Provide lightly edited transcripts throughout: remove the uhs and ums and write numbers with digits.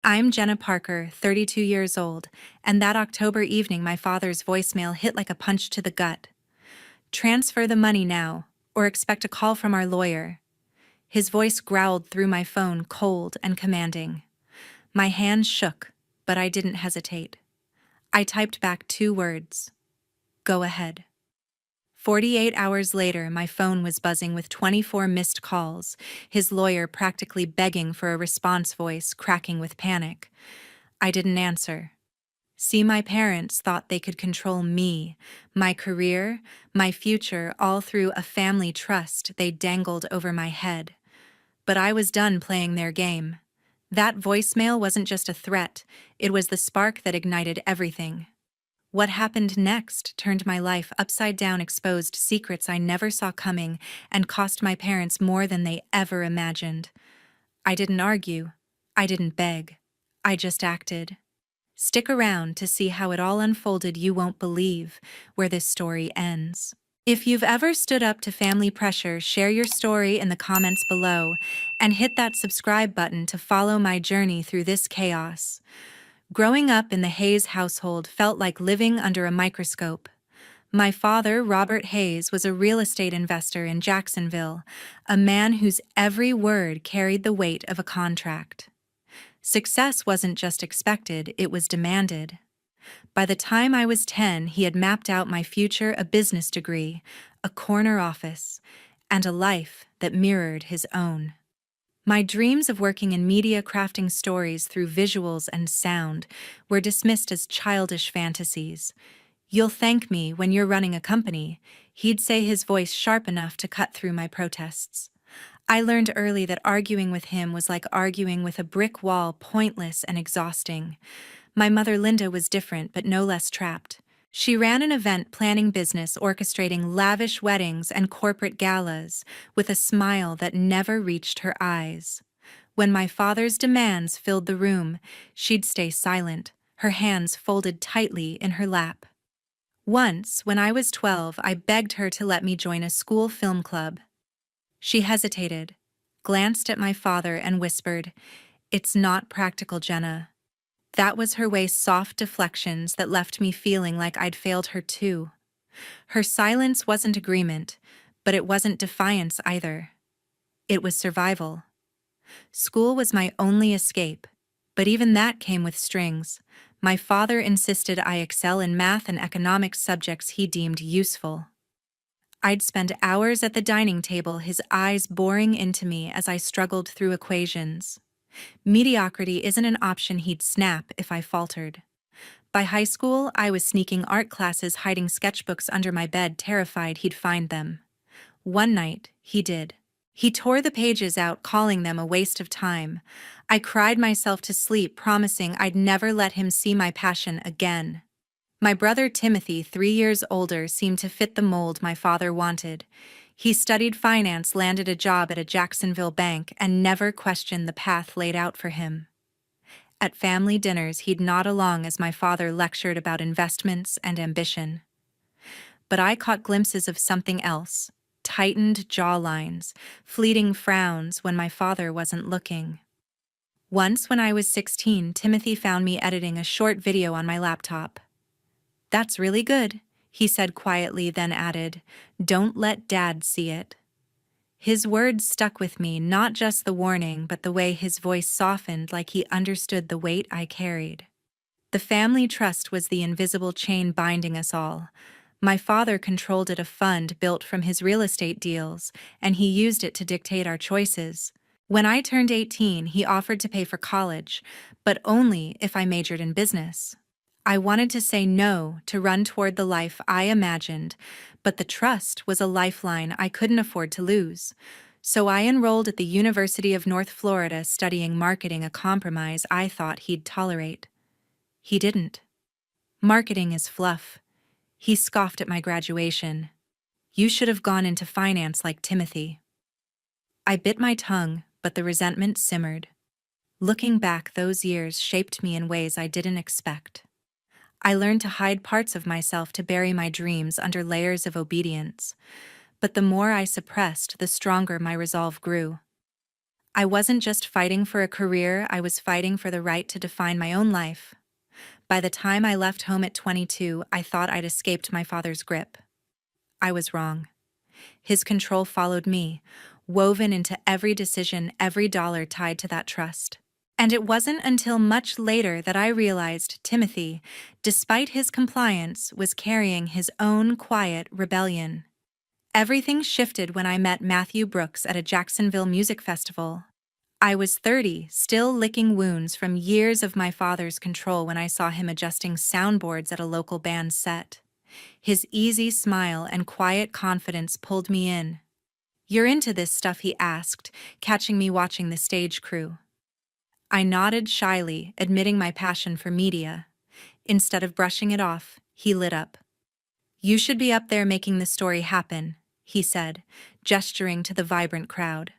I'm Jenna Parker, 32 years old, and that October evening my father's voicemail hit like a punch to the gut. Transfer the money now, or expect a call from our lawyer. His voice growled through my phone, cold and commanding. My hands shook, but I didn't hesitate. I typed back 2 words. Go ahead. 48 hours later, my phone was buzzing with 24 missed calls, his lawyer practically begging for a response voice, cracking with panic. I didn't answer. See, my parents thought they could control me, my career, my future, all through a family trust they dangled over my head. But I was done playing their game. That voicemail wasn't just a threat, it was the spark that ignited everything. What happened next turned my life upside down, exposed secrets I never saw coming, and cost my parents more than they ever imagined. I didn't argue. I didn't beg. I just acted. Stick around to see how it all unfolded. You won't believe where this story ends. If you've ever stood up to family pressure, share your story in the comments below and hit that subscribe button to follow my journey through this chaos. Growing up in the Hayes household felt like living under a microscope. My father, Robert Hayes, was a real estate investor in Jacksonville, a man whose every word carried the weight of a contract. Success wasn't just expected, it was demanded. By the time I was 10, he had mapped out my future: a business degree, a corner office, and a life that mirrored his own. My dreams of working in media, crafting stories through visuals and sound, were dismissed as childish fantasies. You'll thank me when you're running a company, he'd say, his voice sharp enough to cut through my protests. I learned early that arguing with him was like arguing with a brick wall, pointless and exhausting. My mother, Linda, was different but no less trapped. She ran an event planning business, orchestrating lavish weddings and corporate galas, with a smile that never reached her eyes. When my father's demands filled the room, she'd stay silent, her hands folded tightly in her lap. Once, when I was 12, I begged her to let me join a school film club. She hesitated, glanced at my father, and whispered, "It's not practical, Jenna." That was her way, soft deflections that left me feeling like I'd failed her too. Her silence wasn't agreement, but it wasn't defiance either. It was survival. School was my only escape, but even that came with strings. My father insisted I excel in math and economics, subjects he deemed useful. I'd spend hours at the dining table, his eyes boring into me as I struggled through equations. Mediocrity isn't an option, he'd snap if I faltered. By high school, I was sneaking art classes, hiding sketchbooks under my bed, terrified he'd find them. One night, he did. He tore the pages out, calling them a waste of time. I cried myself to sleep, promising I'd never let him see my passion again. My brother Timothy, 3 years older, seemed to fit the mold my father wanted. He studied finance, landed a job at a Jacksonville bank, and never questioned the path laid out for him. At family dinners, he'd nod along as my father lectured about investments and ambition. But I caught glimpses of something else: tightened jawlines, fleeting frowns when my father wasn't looking. Once, when I was 16, Timothy found me editing a short video on my laptop. "That's really good," he said quietly, then added, "Don't let Dad see it." His words stuck with me, not just the warning, but the way his voice softened, like he understood the weight I carried. The family trust was the invisible chain binding us all. My father controlled a fund built from his real estate deals, and he used it to dictate our choices. When I turned 18, he offered to pay for college, but only if I majored in business. I wanted to say no, to run toward the life I imagined, but the trust was a lifeline I couldn't afford to lose. So I enrolled at the University of North Florida, studying marketing, a compromise I thought he'd tolerate. He didn't. "Marketing is fluff," he scoffed at my graduation. "You should have gone into finance like Timothy." I bit my tongue, but the resentment simmered. Looking back, those years shaped me in ways I didn't expect. I learned to hide parts of myself, to bury my dreams under layers of obedience. But the more I suppressed, the stronger my resolve grew. I wasn't just fighting for a career, I was fighting for the right to define my own life. By the time I left home at 22, I thought I'd escaped my father's grip. I was wrong. His control followed me, woven into every decision, every dollar tied to that trust. And it wasn't until much later that I realized Timothy, despite his compliance, was carrying his own quiet rebellion. Everything shifted when I met Matthew Brooks at a Jacksonville music festival. I was 30, still licking wounds from years of my father's control when I saw him adjusting soundboards at a local band set. His easy smile and quiet confidence pulled me in. "You're into this stuff?" he asked, catching me watching the stage crew. I nodded shyly, admitting my passion for media. Instead of brushing it off, he lit up. "You should be up there making the story happen," he said, gesturing to the vibrant crowd.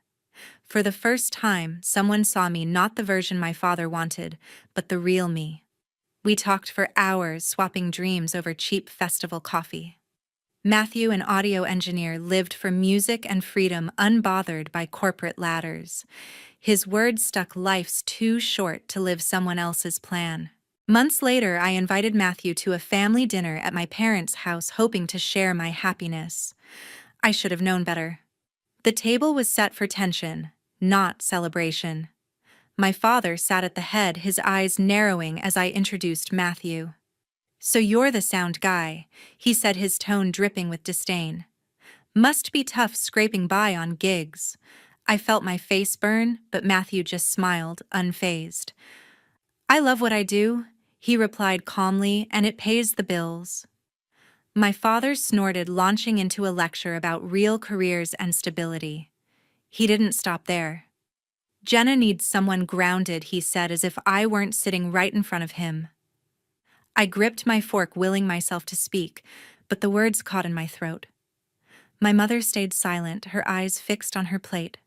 For the first time, someone saw me, not the version my father wanted, but the real me. We talked for hours, swapping dreams over cheap festival coffee. Matthew, an audio engineer, lived for music and freedom, unbothered by corporate ladders. His words stuck. "Life's too short to live someone else's plan." Months later, I invited Matthew to a family dinner at my parents' house, hoping to share my happiness. I should have known better. The table was set for tension, not celebration. My father sat at the head, his eyes narrowing as I introduced Matthew. "So you're the sound guy," he said, his tone dripping with disdain. "Must be tough scraping by on gigs." I felt my face burn, but Matthew just smiled, unfazed. "I love what I do," he replied calmly, "and it pays the bills." My father snorted, launching into a lecture about real careers and stability. He didn't stop there. "Jenna needs someone grounded," he said, as if I weren't sitting right in front of him. I gripped my fork, willing myself to speak, but the words caught in my throat. My mother stayed silent, her eyes fixed on her plate.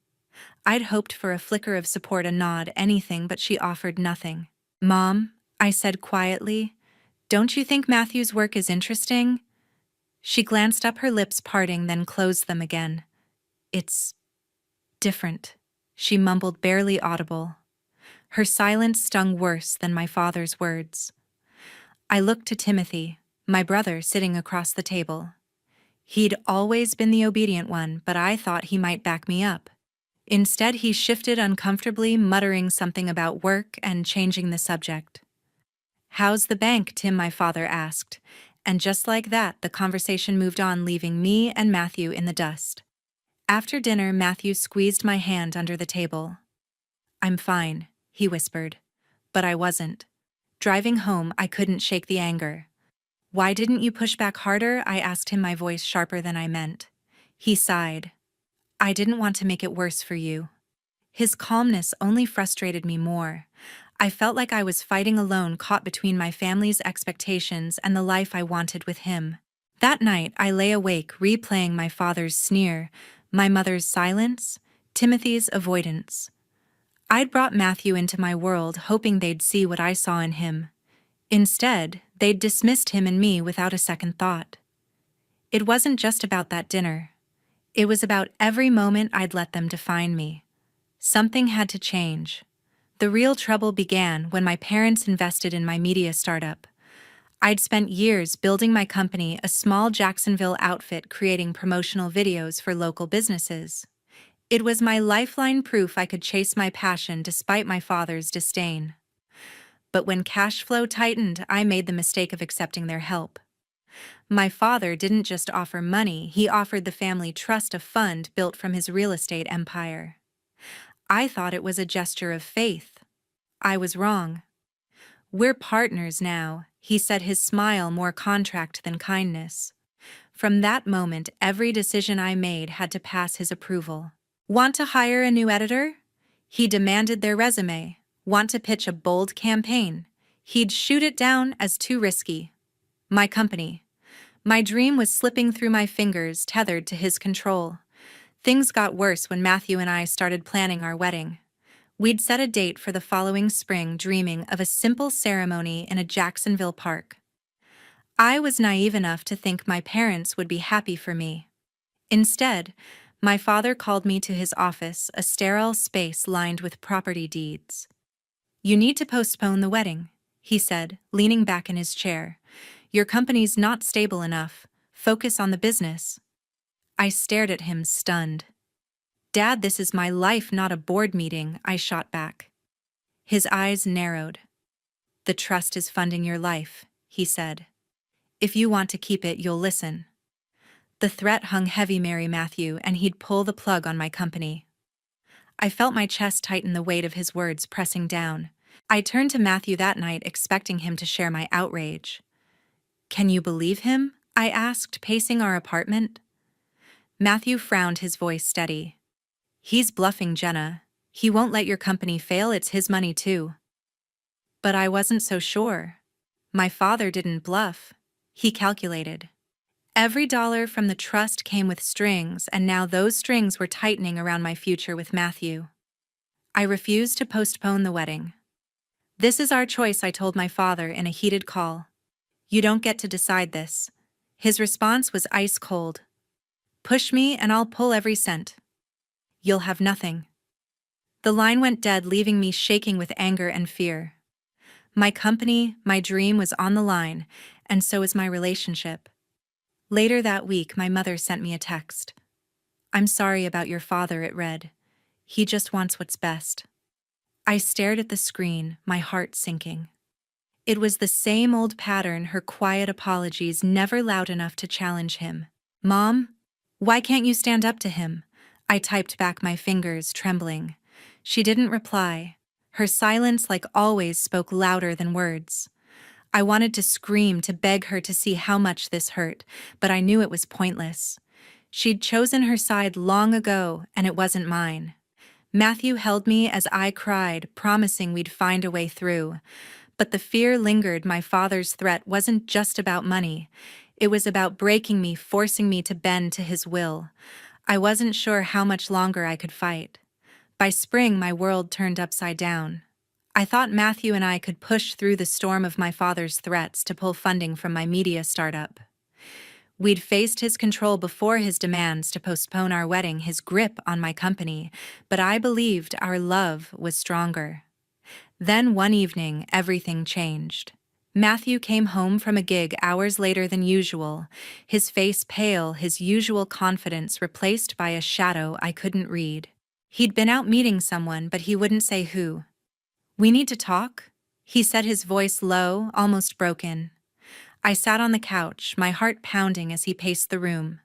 I'd hoped for a flicker of support, a nod, anything, but she offered nothing. "Mom," I said quietly, "don't you think Matthew's work is interesting?" She glanced up, her lips parting, then closed them again. "It's different," she mumbled, barely audible. Her silence stung worse than my father's words. I looked to Timothy, my brother, sitting across the table. He'd always been the obedient one, but I thought he might back me up. Instead, he shifted uncomfortably, muttering something about work and changing the subject. "How's the bank, Tim?" my father asked, and just like that, the conversation moved on, leaving me and Matthew in the dust. After dinner, Matthew squeezed my hand under the table. "I'm fine," he whispered. But I wasn't. Driving home, I couldn't shake the anger. "Why didn't you push back harder?" I asked him, my voice sharper than I meant. He sighed. "I didn't want to make it worse for you." His calmness only frustrated me more. I felt like I was fighting alone, caught between my family's expectations and the life I wanted with him. That night, I lay awake, replaying my father's sneer, my mother's silence, Timothy's avoidance. I'd brought Matthew into my world, hoping they'd see what I saw in him. Instead, they'd dismissed him and me without a second thought. It wasn't just about that dinner. It was about every moment I'd let them define me. Something had to change. The real trouble began when my parents invested in my media startup. I'd spent years building my company, a small Jacksonville outfit, creating promotional videos for local businesses. It was my lifeline, proof I could chase my passion despite my father's disdain. But when cash flow tightened, I made the mistake of accepting their help. My father didn't just offer money, he offered the family trust, a fund built from his real estate empire. I thought it was a gesture of faith. I was wrong. "We're partners now," he said, his smile more contract than kindness. From that moment, every decision I made had to pass his approval. "Want to hire a new editor?" He demanded their resume. "Want to pitch a bold campaign?" He'd shoot it down as too risky. My company. My dream was slipping through my fingers, tethered to his control. Things got worse when Matthew and I started planning our wedding. We'd set a date for the following spring, dreaming of a simple ceremony in a Jacksonville park. I was naive enough to think my parents would be happy for me. Instead, My father called me to his office, a sterile space lined with property deeds. "You need to postpone the wedding," he said, leaning back in his chair. "Your company's not stable enough. Focus on the business." I stared at him, stunned. "Dad, this is my life, not a board meeting," I shot back. His eyes narrowed. "The trust is funding your life," he said. "If you want to keep it, you'll listen." The threat hung heavy, Mary Matthew, and he'd pull the plug on my company. I felt my chest tighten, the weight of his words pressing down. I turned to Matthew that night, expecting him to share my outrage. "Can you believe him?" I asked, pacing our apartment. Matthew frowned, his voice steady. "He's bluffing, Jenna. He won't let your company fail, it's his money too." But I wasn't so sure. My father didn't bluff. He calculated. Every dollar from the trust came with strings, and now those strings were tightening around my future with Matthew. I refused to postpone the wedding. "This is our choice," I told my father in a heated call. "You don't get to decide this." His response was ice cold. "Push me and I'll pull every cent." "You'll have nothing." The line went dead, leaving me shaking with anger and fear. My company, my dream was on the line, and so was my relationship. Later that week, my mother sent me a text. "I'm sorry about your father," it read. "He just wants what's best." I stared at the screen, my heart sinking. It was the same old pattern, her quiet apologies, never loud enough to challenge him. "Mom, why can't you stand up to him?" I typed back, my fingers trembling. She didn't reply. Her silence, like always, spoke louder than words. I wanted to scream, to beg her to see how much this hurt, but I knew it was pointless. She'd chosen her side long ago, and it wasn't mine. Matthew held me as I cried, promising we'd find a way through. But the fear lingered. My father's threat wasn't just about money. It was about breaking me, forcing me to bend to his will. I wasn't sure how much longer I could fight. By spring, my world turned upside down. I thought Matthew and I could push through the storm of my father's threats to pull funding from my media startup. We'd faced his control before, his demands to postpone our wedding, his grip on my company, but I believed our love was stronger. Then one evening, everything changed. Matthew came home from a gig hours later than usual, his face pale, his usual confidence replaced by a shadow I couldn't read. He'd been out meeting someone, but he wouldn't say who. "We need to talk," he said, his voice low, almost broken. I sat on the couch, my heart pounding as he paced the room.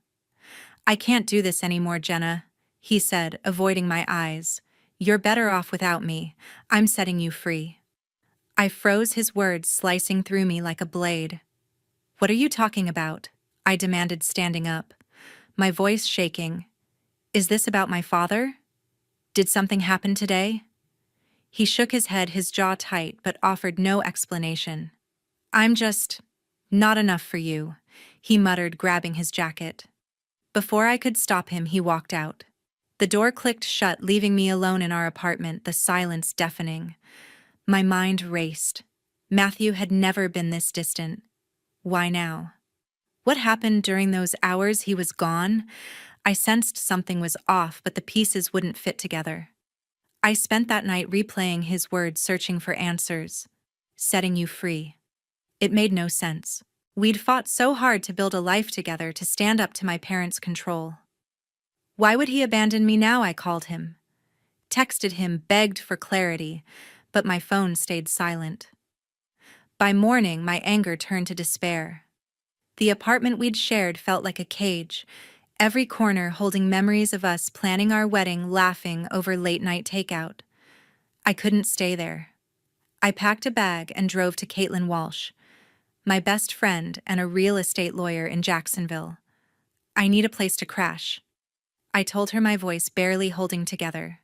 "I can't do this anymore, Jenna," he said, avoiding my eyes. "You're better off without me. I'm setting you free." I froze, his words slicing through me like a blade. "What are you talking about?" I demanded, standing up, my voice shaking. "Is this about my father? Did something happen today?" He shook his head, his jaw tight, but offered no explanation. "I'm just not enough for you," he muttered, grabbing his jacket. Before I could stop him, he walked out. The door clicked shut, leaving me alone in our apartment, the silence deafening. My mind raced. Matthew had never been this distant. Why now? What happened during those hours he was gone? I sensed something was off, but the pieces wouldn't fit together. I spent that night replaying his words, searching for answers. "Setting you free." It made no sense. We'd fought so hard to build a life together, to stand up to my parents' control. Why would he abandon me now? I called him. Texted him, begged for clarity, but my phone stayed silent. By morning, my anger turned to despair. The apartment we'd shared felt like a cage, every corner holding memories of us planning our wedding, laughing over late-night takeout. I couldn't stay there. I packed a bag and drove to Caitlin Walsh, my best friend and a real estate lawyer in Jacksonville. "I need a place to crash," I told her, my voice barely holding together.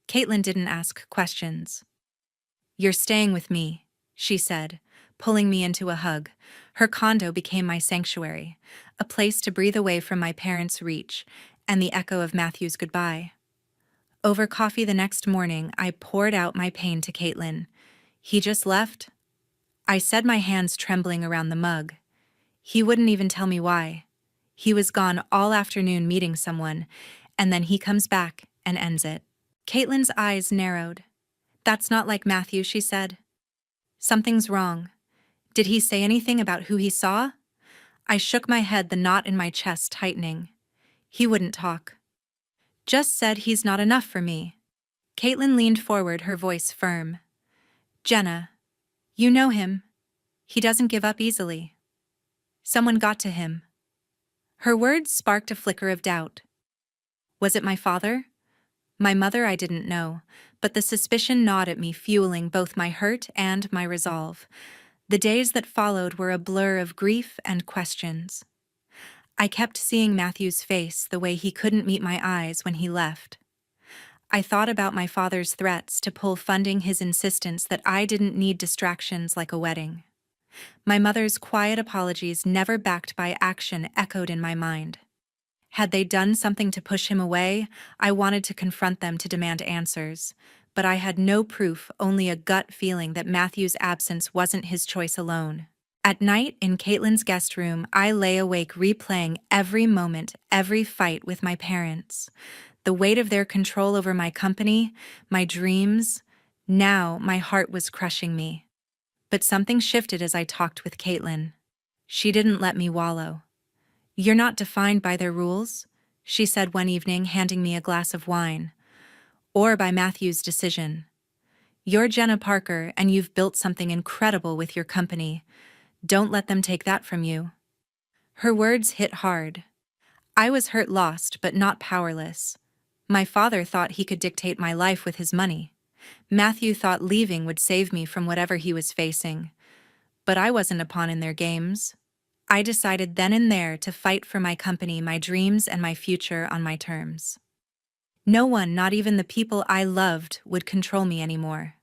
Caitlin didn't ask questions. "You're staying with me," she said, pulling me into a hug. Her condo became my sanctuary, a place to breathe away from my parents' reach and the echo of Matthew's goodbye. Over coffee the next morning, I poured out my pain to Caitlin. "He just left?" I said, my hands trembling around the mug. "He wouldn't even tell me why. He was gone all afternoon meeting someone, and then he comes back and ends it. Caitlin's eyes narrowed. That's not like Matthew, she said. Something's wrong. Did he say anything about who he saw? I shook my head, the knot in my chest tightening. He wouldn't talk. Just said he's not enough for me. Caitlin leaned forward, her voice firm. Jenna, you know him. He doesn't give up easily. Someone got to him. Her words sparked a flicker of doubt. Was it my father? My mother I didn't know, but the suspicion gnawed at me, fueling both my hurt and my resolve. The days that followed were a blur of grief and questions. I kept seeing Matthew's face, the way he couldn't meet my eyes when he left. I thought about my father's threats to pull funding, his insistence that I didn't need distractions like a wedding. My mother's quiet apologies, never backed by action, echoed in my mind. Had they done something to push him away? I wanted to confront them, to demand answers. But I had no proof, only a gut feeling that Matthew's absence wasn't his choice alone. At night, in Caitlin's guest room, I lay awake replaying every moment, every fight with my parents. The weight of their control over my company, my dreams. Now my heart was crushing me. But something shifted as I talked with Caitlin. She didn't let me wallow. You're not defined by their rules, she said one evening, handing me a glass of wine. Or by Matthew's decision. You're Jenna Parker, and you've built something incredible with your company. Don't let them take that from you. Her words hit hard. I was hurt, lost, but not powerless. My father thought he could dictate my life with his money. Matthew thought leaving would save me from whatever he was facing. But I wasn't a pawn in their games. I decided then and there to fight for my company, my dreams, and my future on my terms. No one, not even the people I loved, would control me anymore.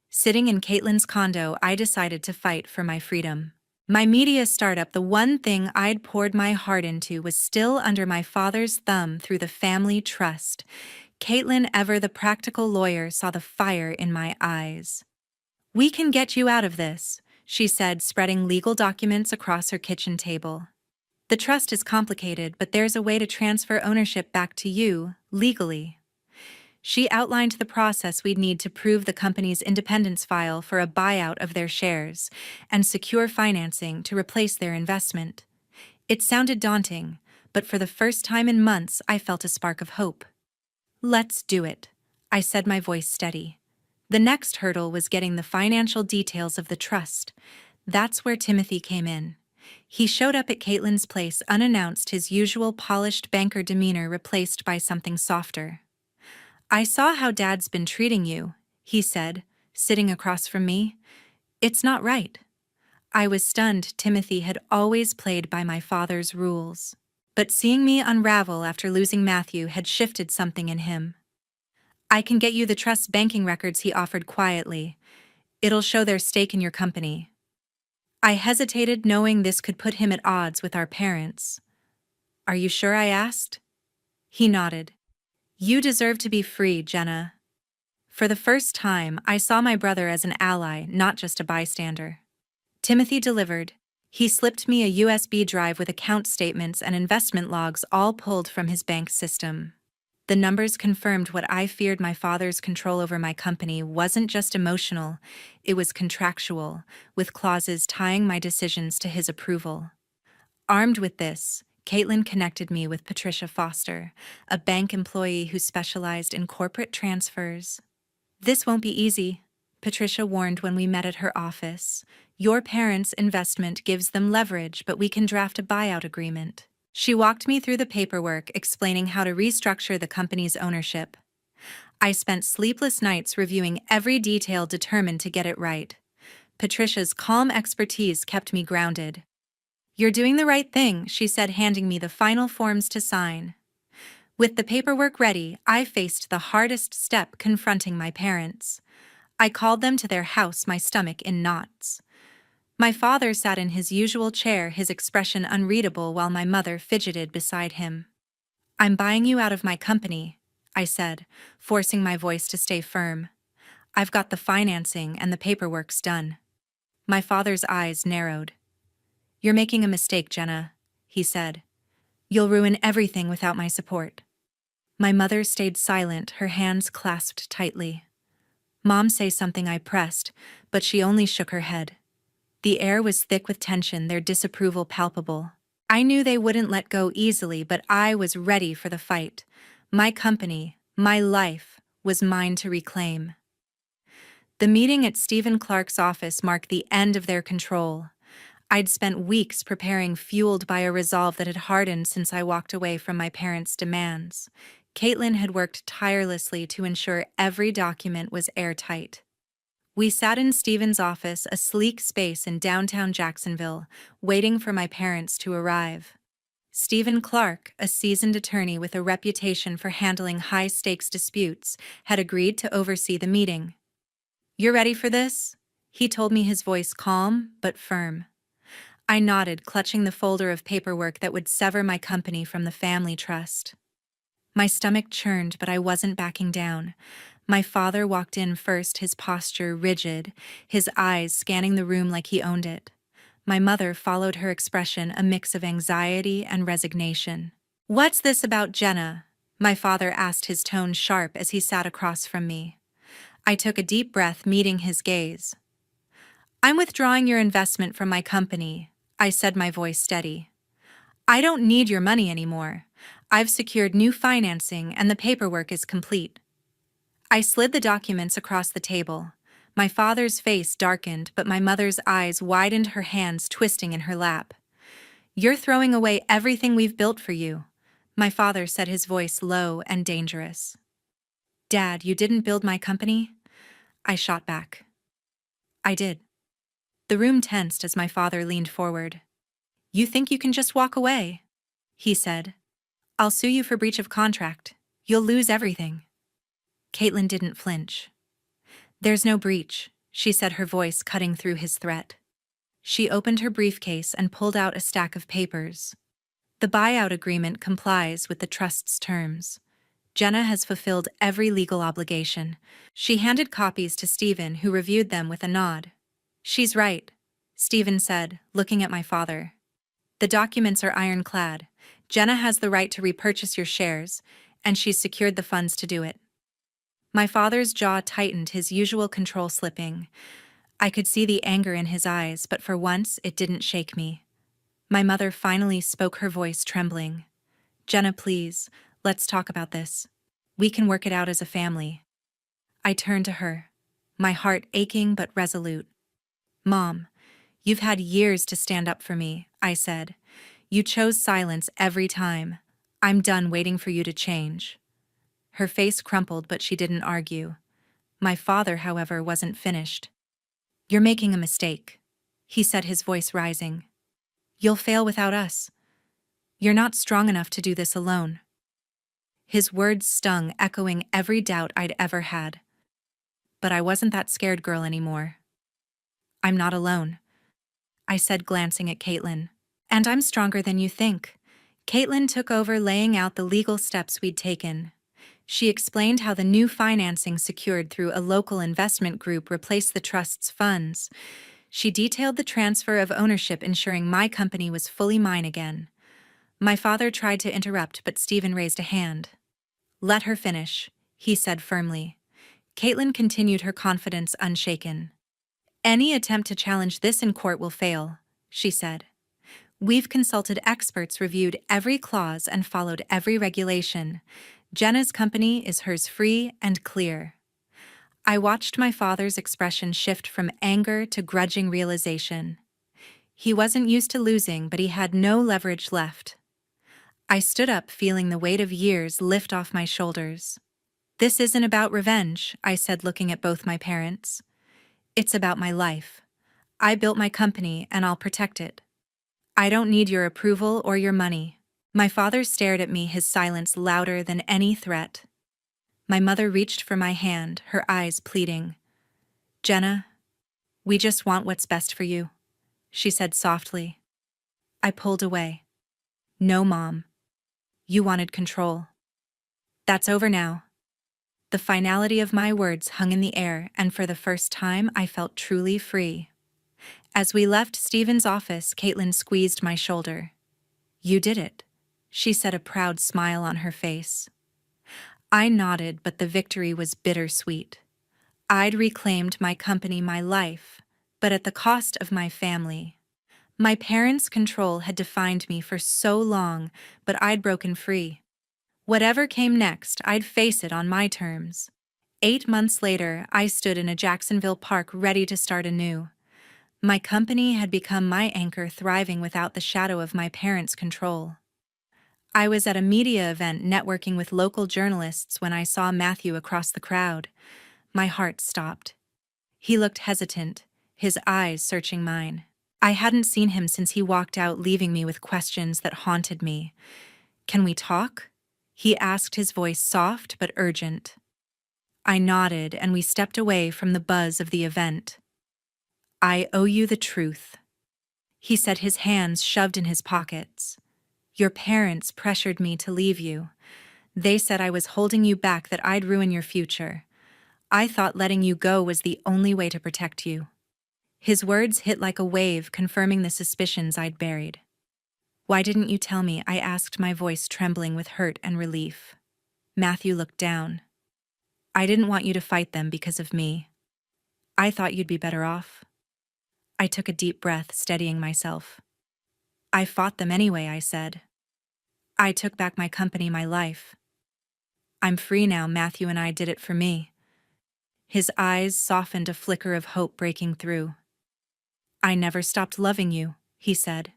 Sitting in Caitlin's condo, I decided to fight for my freedom. My media startup, the one thing I'd poured my heart into, was still under my father's thumb through the family trust. Caitlin, ever the practical lawyer, saw the fire in my eyes. We can get you out of this, she said, spreading legal documents across her kitchen table. The trust is complicated, but there's a way to transfer ownership back to you, legally. She outlined the process we'd need to prove the company's independence, file for a buyout of their shares, and secure financing to replace their investment. It sounded daunting, but for the first time in months I felt a spark of hope. Let's do it, I said, my voice steady. The next hurdle was getting the financial details of the trust. That's where Timothy came in. He showed up at Caitlin's place unannounced, his usual polished banker demeanor replaced by something softer. I saw how Dad's been treating you, he said, sitting across from me. It's not right. I was stunned. Timothy had always played by my father's rules. But seeing me unravel after losing Matthew had shifted something in him. I can get you the trust's banking records, he offered quietly. It'll show their stake in your company. I hesitated, knowing this could put him at odds with our parents. Are you sure? I asked. He nodded. You deserve to be free, Jenna. For the first time, I saw my brother as an ally, not just a bystander. Timothy delivered. He slipped me a USB drive with account statements and investment logs, all pulled from his bank system. The numbers confirmed what I feared. My father's control over my company wasn't just emotional, it was contractual, with clauses tying my decisions to his approval. Armed with this, Caitlin connected me with Patricia Foster, a bank employee who specialized in corporate transfers. This won't be easy, Patricia warned when we met at her office. Your parents' investment gives them leverage, but we can draft a buyout agreement. She walked me through the paperwork, explaining how to restructure the company's ownership. I spent sleepless nights reviewing every detail, determined to get it right. Patricia's calm expertise kept me grounded. You're doing the right thing, she said, handing me the final forms to sign. With the paperwork ready, I faced the hardest step, confronting my parents. I called them to their house, my stomach in knots. My father sat in his usual chair, his expression unreadable, while my mother fidgeted beside him. I'm buying you out of my company, I said, forcing my voice to stay firm. I've got the financing and the paperwork's done. My father's eyes narrowed. You're making a mistake, Jenna, he said. You'll ruin everything without my support. My mother stayed silent, her hands clasped tightly. Mom say something, I pressed, but she only shook her head. The air was thick with tension, their disapproval palpable. I knew they wouldn't let go easily, but I was ready for the fight. My company, my life, was mine to reclaim. The meeting at Stephen Clark's office marked the end of their control. I'd spent weeks preparing, fueled by a resolve that had hardened since I walked away from my parents' demands. Caitlin had worked tirelessly to ensure every document was airtight. We sat in Stephen's office, a sleek space in downtown Jacksonville, waiting for my parents to arrive. Stephen Clark, a seasoned attorney with a reputation for handling high-stakes disputes, had agreed to oversee the meeting. "You're ready for this?" he told me, his voice calm but firm. I nodded, clutching the folder of paperwork that would sever my company from the family trust. My stomach churned, but I wasn't backing down. My father walked in first, his posture rigid, his eyes scanning the room like he owned it. My mother followed, her expression a mix of anxiety and resignation. "What's this about Jenna?" my father asked, his tone sharp as he sat across from me. I took a deep breath, meeting his gaze. "I'm withdrawing your investment from my company," I said, my voice steady. "I don't need your money anymore. I've secured new financing and the paperwork is complete." I slid the documents across the table. My father's face darkened, but my mother's eyes widened, her hands twisting in her lap. "You're throwing away everything we've built for you," my father said, his voice low and dangerous. "Dad, you didn't build my company?" I shot back. "I did." The room tensed as my father leaned forward. "You think you can just walk away?" he said. "I'll sue you for breach of contract. You'll lose everything." Caitlin didn't flinch. "There's no breach," she said, her voice cutting through his threat. She opened her briefcase and pulled out a stack of papers. "The buyout agreement complies with the trust's terms. Jenna has fulfilled every legal obligation." She handed copies to Stephen, who reviewed them with a nod. "She's right," Stephen said, looking at my father. "The documents are ironclad. Jenna has the right to repurchase your shares, and she's secured the funds to do it." My father's jaw tightened, his usual control slipping. I could see the anger in his eyes, but for once it didn't shake me. My mother finally spoke, her voice trembling. "Jenna, please, let's talk about this. We can work it out as a family." I turned to her, my heart aching but resolute. "Mom, you've had years to stand up for me," I said. "You chose silence every time. I'm done waiting for you to change." Her face crumpled, but she didn't argue. My father, however, wasn't finished. "You're making a mistake," he said, his voice rising. "You'll fail without us. You're not strong enough to do this alone." His words stung, echoing every doubt I'd ever had. But I wasn't that scared girl anymore. "I'm not alone," I said, glancing at Caitlin. "And I'm stronger than you think." Caitlin took over, laying out the legal steps we'd taken. She explained how the new financing secured through a local investment group replaced the trust's funds. She detailed the transfer of ownership, ensuring my company was fully mine again. My father tried to interrupt, but Stephen raised a hand. "Let her finish," he said firmly. Caitlin continued, her confidence unshaken. "Any attempt to challenge this in court will fail," she said. "We've consulted experts, reviewed every clause, and followed every regulation. Jenna's company is hers, free and clear." I watched my father's expression shift from anger to grudging realization. He wasn't used to losing, but he had no leverage left. I stood up, feeling the weight of years lift off my shoulders. "This isn't about revenge," I said, looking at both my parents. "It's about my life. I built my company, and I'll protect it. I don't need your approval or your money." My father stared at me, his silence louder than any threat. My mother reached for my hand, her eyes pleading. "Jenna, we just want what's best for you," she said softly. I pulled away. "No, Mom. You wanted control. That's over now." The finality of my words hung in the air, and for the first time I felt truly free. As we left Stephen's office, Caitlin squeezed my shoulder. "You did it," she said, a proud smile on her face. I nodded, but the victory was bittersweet. I'd reclaimed my company, my life, but at the cost of my family. My parents' control had defined me for so long, but I'd broken free. Whatever came next, I'd face it on my terms. 8 months later, I stood in a Jacksonville park ready to start anew. My company had become my anchor, thriving without the shadow of my parents' control. I was at a media event networking with local journalists when I saw Matthew across the crowd. My heart stopped. He looked hesitant, his eyes searching mine. I hadn't seen him since he walked out, leaving me with questions that haunted me. "Can we talk?" he asked, his voice soft but urgent. I nodded, and we stepped away from the buzz of the event. "I owe you the truth," he said, his hands shoved in his pockets. "Your parents pressured me to leave you. They said I was holding you back, that I'd ruin your future. I thought letting you go was the only way to protect you." His words hit like a wave, confirming the suspicions I'd buried. "Why didn't you tell me?" I asked, my voice trembling with hurt and relief. Matthew looked down. "I didn't want you to fight them because of me. I thought you'd be better off." I took a deep breath, steadying myself. "I fought them anyway," I said. "I took back my company, my life. I'm free now. Matthew and I did it for me." His eyes softened, a flicker of hope breaking through. "I never stopped loving you," he said.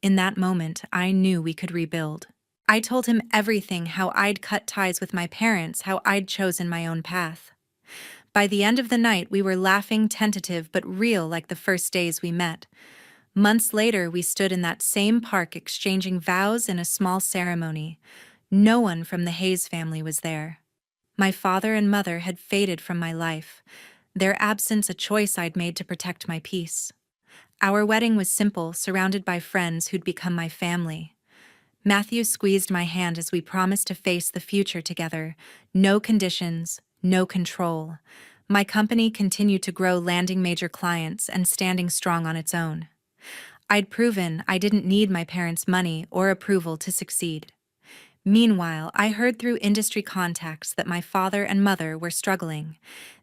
In that moment, I knew we could rebuild. I told him everything: how I'd cut ties with my parents, how I'd chosen my own path. By the end of the night, we were laughing, tentative but real, like the first days we met. Months later, we stood in that same park, exchanging vows in a small ceremony. No one from the Hayes family was there. My father and mother had faded from my life, their absence a choice I'd made to protect my peace. Our wedding was simple, surrounded by friends who'd become my family. Matthew squeezed my hand as we promised to face the future together. No conditions, no control. My company continued to grow, landing major clients and standing strong on its own. I'd proven I didn't need my parents' money or approval to succeed. Meanwhile, I heard through industry contacts that my father and mother were struggling.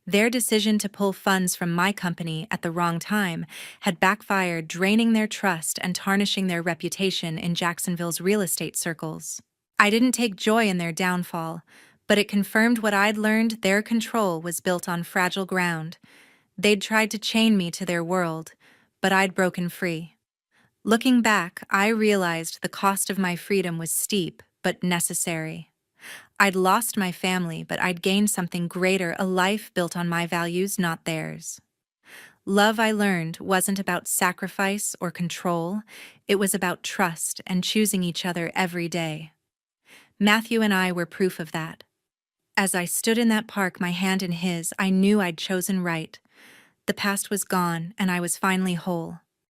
Their decision to pull funds from my company at the wrong time had backfired, draining their trust and tarnishing their reputation in Jacksonville's real estate circles. I didn't take joy in their downfall, but it confirmed what I'd learned: their control was built on fragile ground. They'd tried to chain me to their world, but I'd broken free. Looking back, I realized the cost of my freedom was steep but necessary. I'd lost my family, but I'd gained something greater: a life built on my values, not theirs. Love, I learned, wasn't about sacrifice or control. It was about trust and choosing each other every day. Matthew and I were proof of that. As I stood in that park, my hand in his, I knew I'd chosen right. The past was gone, and I was finally whole.